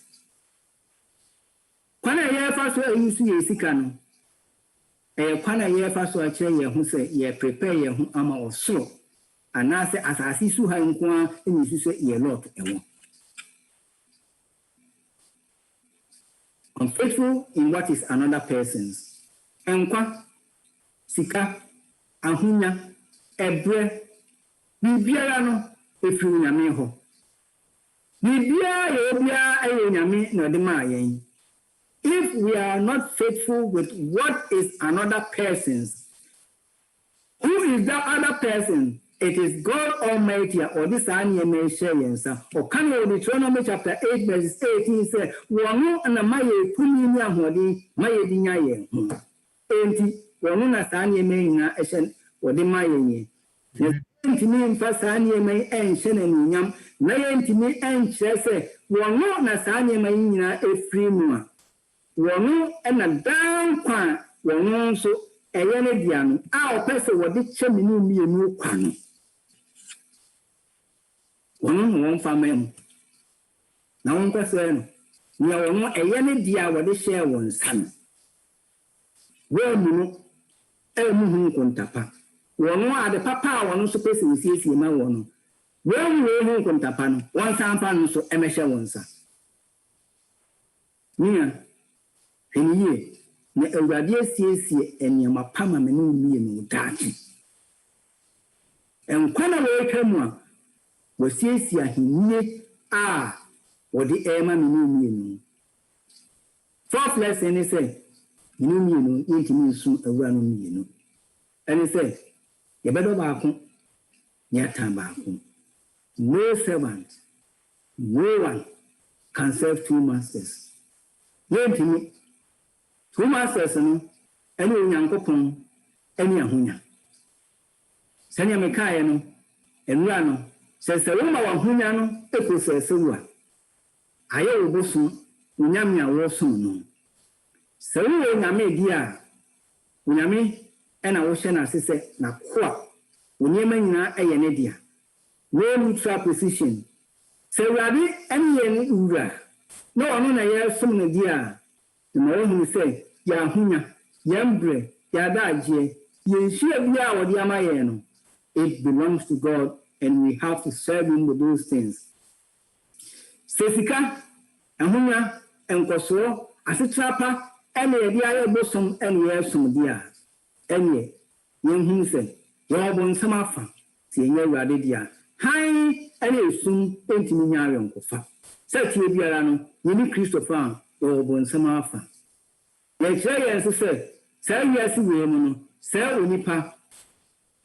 When I hear first, you see a sican. When I hear first, I tell you who say, ye prepare your armor or so. And I say, as I see so high in Quan, and you say, ye lot. Unfaithful in what is another person's. Enkwa, sika, ahunya, ebre, bibiara no efiri nyame ho. Bibiara yobia aye nyame na de ma yen. If we are not faithful with what is another person's, who is that other person? It is God Almighty or this anime yensa. Or can you Deuteronomy chapter 8 verse 18 say, "Wanu na maye puni ni ahodi maye dinya yen." Enti wanu na anime na eshen odi maye yen. Ntimi mfa anime enhye na nyam na yentimi enhye se wanu na anime nyina efri mu a. Wanu na dan kwa wanu so eye ne dia no a opese wodi chemini mienu kwa no. One family. Now, one person, we are not a young dear what they share one son. Well, no, Elmu Contapa. One more the papa, one supposed to see my one. Well, we won't contapan, one sampan so Emesha one son. Near, in ye, the Radia CC and Yamapama menu me no darky. And when I came one. Was yes, he or the Emma Minu. Fourth lesson is say, you intimate soon around me. And he said, you better back home, near time back home. No servant, no one can serve two masters. Learn to me, two masters, any young coupon, any ahunya. Sanya Mekayano, and Rano. Says the woman of Hunyano, a process. I owe Bosu, Unyamia was soon. So we Name dear Unyami, and I was an assistant, Nakwa, Unyamina a Yanedia. No neutral position. So Rabbi, any Ura. No one I hear soon, dear. The more who say, Yahunya, Yambre, Yadaji, Yeshua Bia or Yamayano. It belongs to God. And we have to serve him with those things. Sesika, Ahunya, and Koso, as a trapper, and a dear bosom, and we have some dear. And ye, young himself, your bon samafa, seeing your radia. Hi, and you soon ain't me young cofa. Set you, Biarano, you need Christopher, your bon samafa. Let's say, as I said, say yes, women, say Unipa,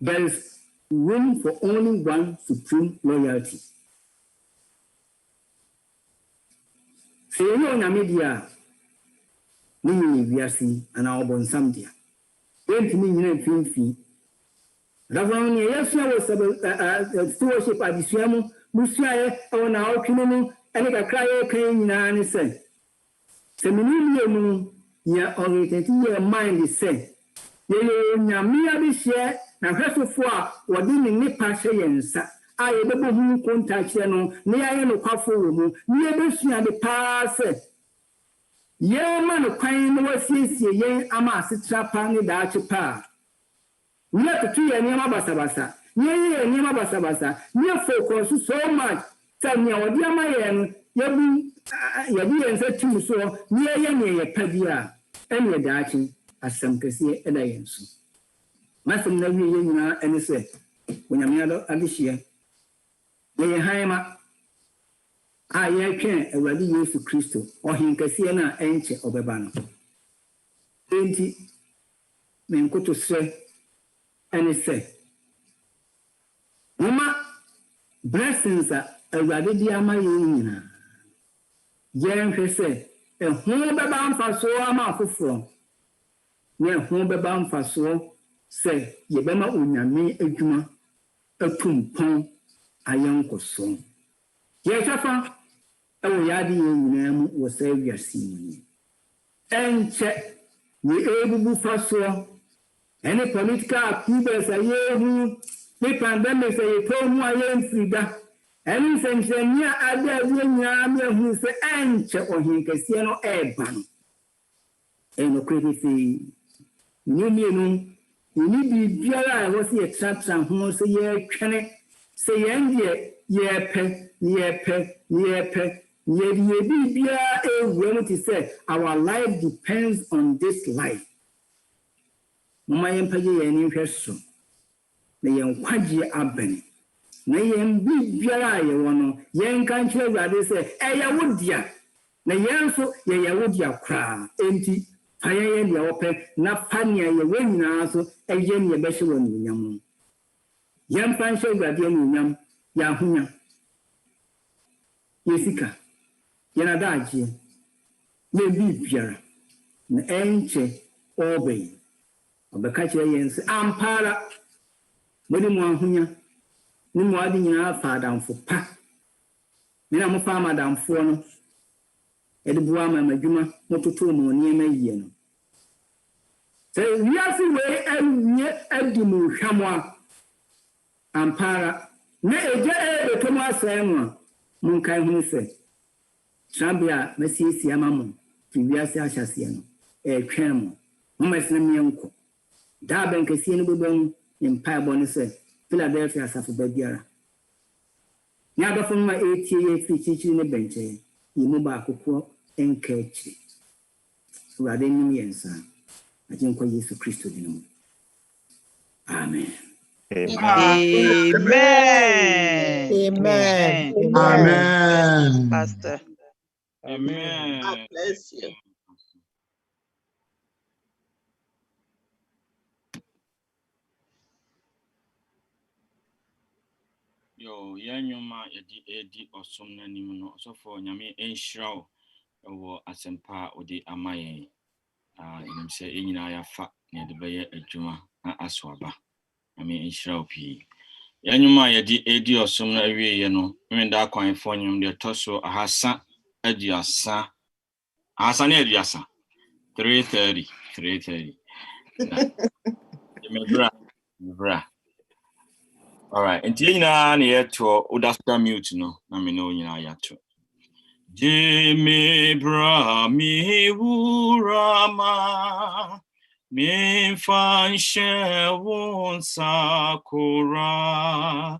there is room for only one supreme loyalty. Say no Namidia, we are seeing an album some dear. Went to me in a film fee. Ravon, yes, I was stewardship at the Siamo, Lucia, on our canoe, and a cry came in and said, Seminary, ye oriented your mind is said. Ye Yamia this year. Na hweso fo a wodi ne nipa hye yensa a ye bebo hu contact no ne aye no kwafo wo mu ne ebesua de pa se ye ma no kwan no wasiesie yen ama asetra pa ne da ache pa ne tutu ye ne ma basabasa ye ne ma basabasa ne focus so much say ne wodi ama ye no ye bu ye bi yensa tim so ne ye pa bia ene da ache asem kese eda yenso. Nothing that we and say, when I'm not Alicia, they haima. I can't already use to Christo or him Cassiana Enche of Ebano. 20 men go to say, and say, Mama, blessings are already dear my union. Yen say, a home bound for so amount from. Near home bound for so. Say, Yebema Unyami Ejuma, a pum pong, a young coson. Yes, ɛwɔ yade yɛ nyinaa mu wɔ saa wiase mu ɛnkyɛ ne ebubu fa soɔ ɛne political upheavals a yɛhu ne pandemics a yɛtɔ mu a yɛmfiri da ɛne nsɛnkyerɛnne a ade adeɛ nyinaa ne ahu sɛ ɛnkyɛ ɔhenkɛseɛ no ɛreba no ɛnokorɛ pefee mmienu yɛni biribiara a ɛwɔ sɛ yɛtratra ho sɛ yɛtwɛne sɛ yɛn deɛ yɛpɛ yɛde biribiara ɛwura mu te sɛ our life depends on this life. Mama yɛmpagye yɛn ani hwɛ so na yɛn nkwagye abɛn na yɛn biribiara a yɛwɔ no yɛnka nkyerɛ Awurade sɛ ɛyɛ wo dea na yɛn nso yɛyɛ wo dea koraa enti fa yɛn deɛ wɔpɛ na fa nea yɛwɔ nyinaa so ɛyɛ nea yɛbɛhyɛ wɔ anuonyam mu yɛmfa nhyɛ Awurade anuonyam yɛn ahonya yɛn sika yɛn adagyeɛ yɛn biribiara na ɛnkyɛ ɔbɛn ɔbɛka kyerɛ yɛn sɛ ampara mode mo ahonya ne mo ade nyinaa fa adamfo pa ne na mofa ama adamfoɔ no ɛde boa ama adwuma mototo mo nneɛma yie no sɛ wiase wei awie adi mo hwam a ampara na ɛgya ɛbɛtɔ mo asɛe no a monkae ho sɛ trabea masiesie ama mo firi wiase ahyɛseɛ no ɛtwɛn mo momasena meɛnkɔ da bɛnkɛseɛ no bɛbɛmu ne mpaebɔ no sɛ Philadelphia asafo ba biara ne adɔfo no ma ɛtie yɛ firi kyirikyiri ne bɛnkyɛn yɛ mu baako korɔ ɛnka akyiri Awurade nim yɛn nsa agye nkɔ Yesu Kristo din mu amen. Amen. Pastor. Amen. God bless you. Yo, yanyuma edi osom na nim no so for nyame enhyira wo asempa odi amaye nim se enyina ya fa na de beye adwuma na asoaba nyame enhyira wo pi yanyuma edi osom na awie no mwenda kwan fo nyum de toso ahasa aduasa ahasa na aduasa 330 Mebra. All right. And Tina near to Udasta mute no. I mean no yato. Jimmy bra mi urama mi fanshe won sakura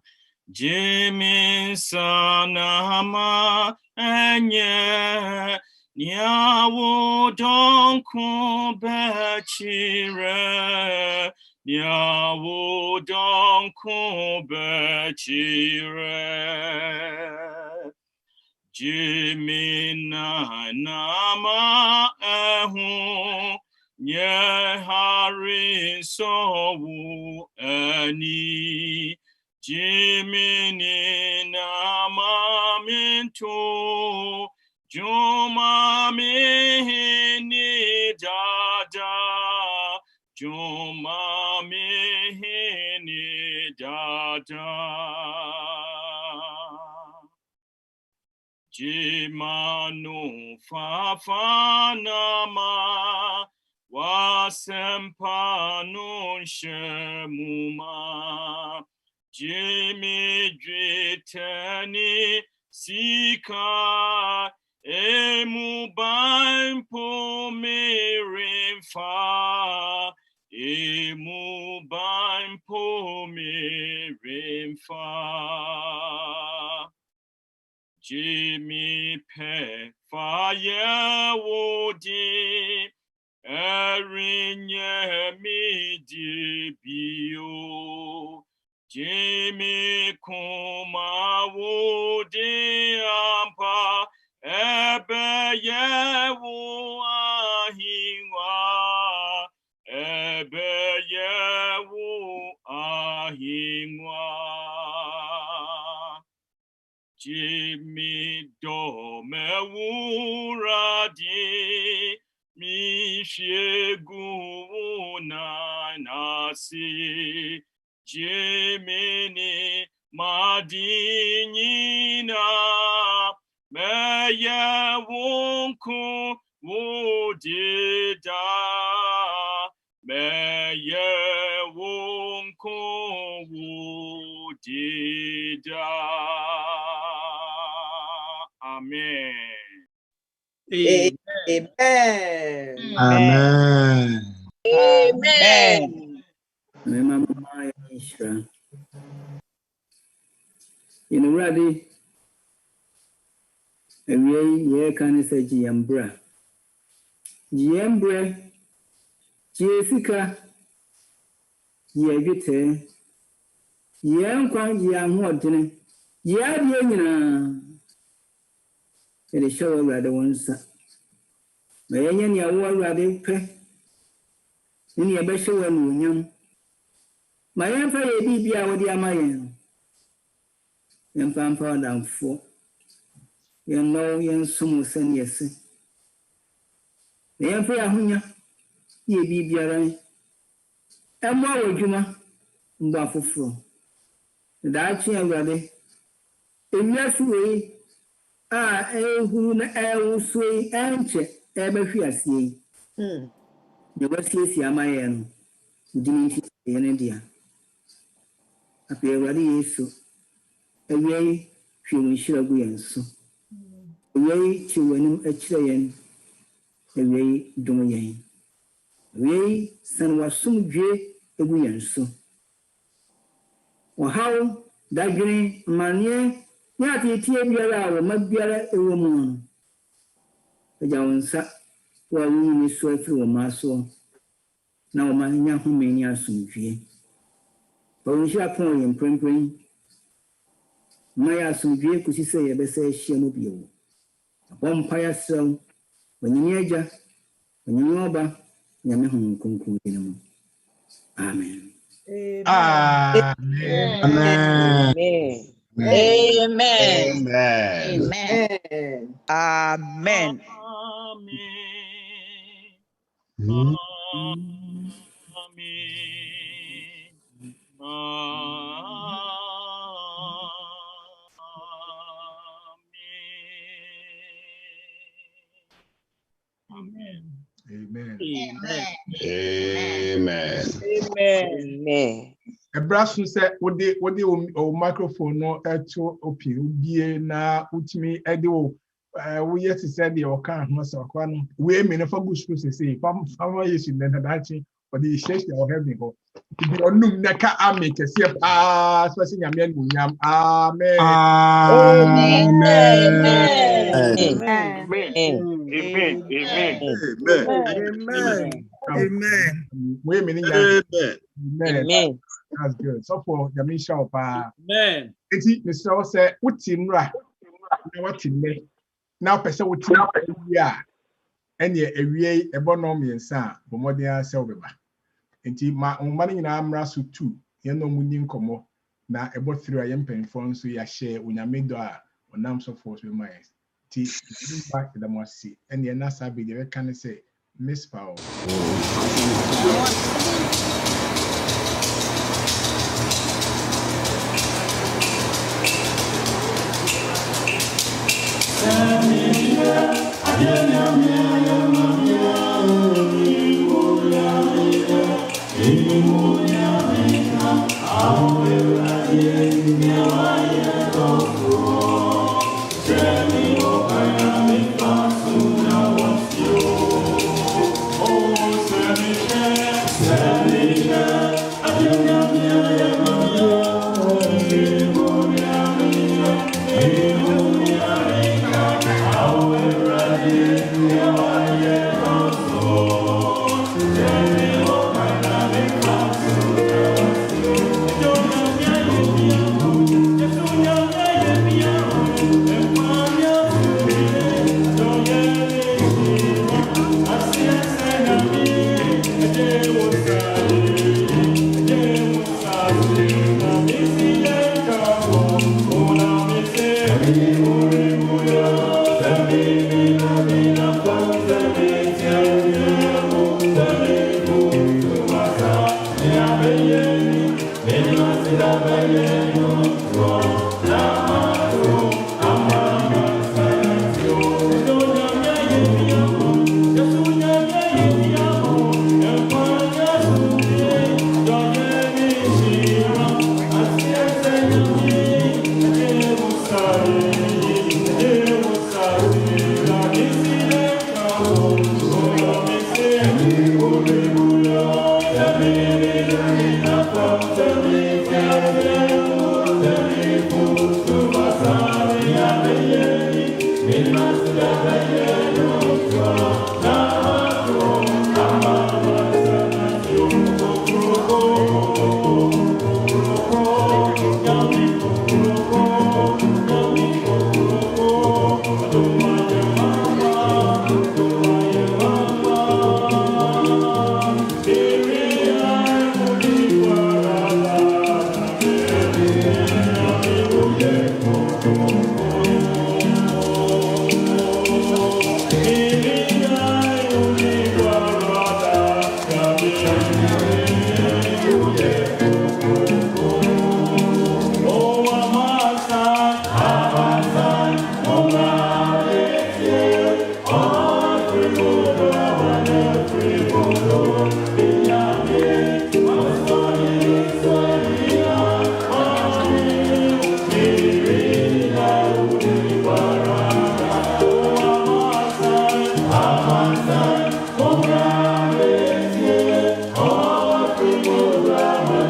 Jimmy sanama enye Nyawo donku bechire Nyawo donku bechire Jimmy na nama ehu Nye hari sowu eni Jimmy ni nama mintu Juma mihini dada Juma mihini dada Jimanu fafanama Wasempanu shemuma Jimmy driteni sika Emu baimpo mirimfa Emu baimpo mirimfa Jimmy pe fire wodi Erinye midi bio Jimmy kuma wodi ampa Ebe yewu ahingwa Ebe yewu ahingwa Jimmy dome wuradi Mi shegu na nasi Jimmy ni madinina Meye wonko wodida. Meye wonko wodida. Amen. Amen. Amen. Amen. Mama Ishra. In ready. Ye can say Giambra. Giambra. Jessica. Ye get Yan Kwan Yan Watson. Yan it is show rather once. Mayan ya war rather pre. In your best show and young. My empire be our dear Mayan. Yan pampa down for. Yan know yan sumo send yes. The empire hunya. Ye be biara. And more would you ma? Buffalo. The Dutch and ready. In your way. Who Owusu anche ebe fiasie. The wasiesi amayen. Udinti yenedia. Ape wadi Yesu. Ewe hwinhyira gu yenso. Ewe chiwenum akire yen. Ewe dum yen. Ewe sanwasumdwe egu yenso. Ohaw dagene manie Yati tia biara mabiara ewomu. Ejawansa wa wuni so afiri wo maso. Na wo manya homeni asumdwie. Bawunshi akon ye mprempren. Maya asumdwie kusi se ye bese ahia mu bio. Abompaya srew. Wanyini aja. Wanyini oba. Nyame hon konkon dinamu. Amen. Amen. Amen. Amen. Amen. Amen. Amen. Amen. Ebrasu say o microphone no eto opi obie na utimi ede o we yet said the okan ho so kwa no we me no for good school say fam yesu na dachi for the church they have go to be onum na ka ame kese so nyame nyam amen. Amen. We me Amen. That's good. So for Yamisha Opa. Amen. Eti Mr. say utimra na watime. Now person utimra ya. Enye ewie ebo no miensa bomodin ase obeba. Enti ma mani nyina amra so 2. Ye no muni nkomo na ebo 3 ayem penfo so ya share unyamedo a onam so force be my. Ti back to the mosi. Enye na sabi de can say Miss Power.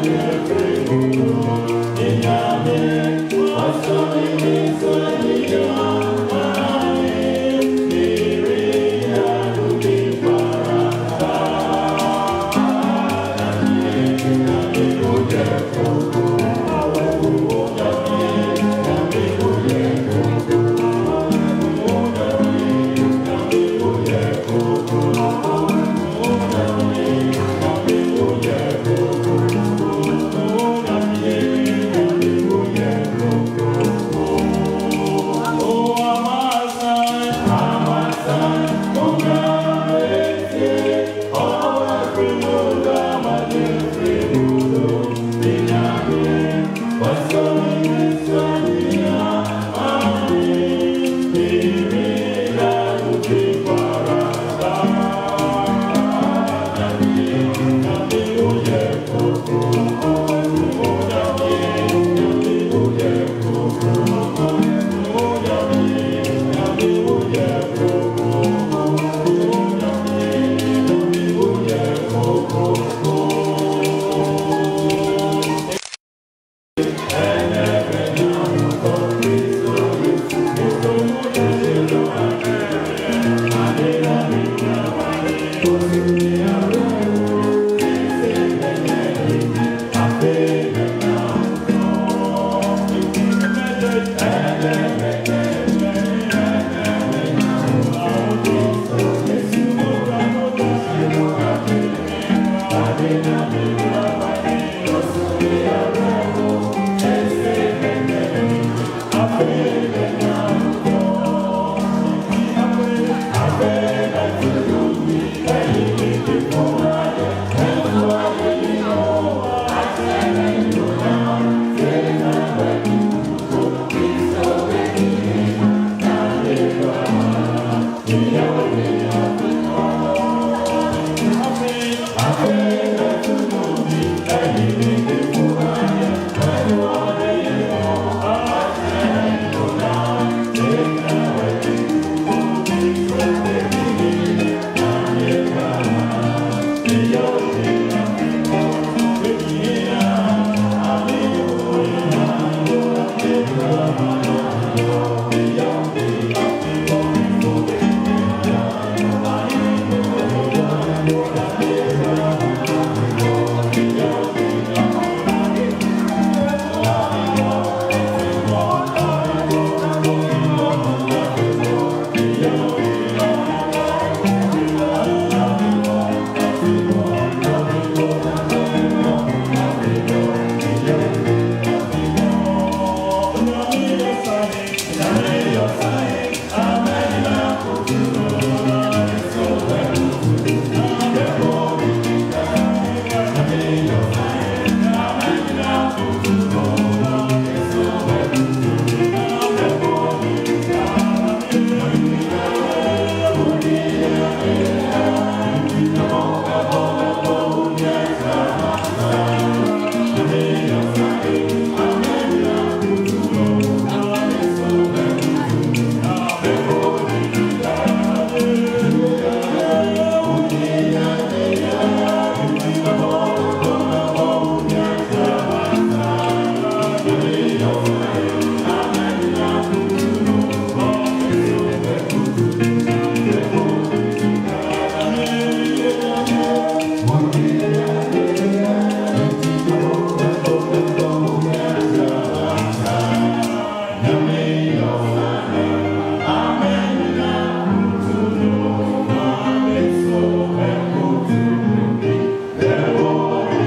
Amen.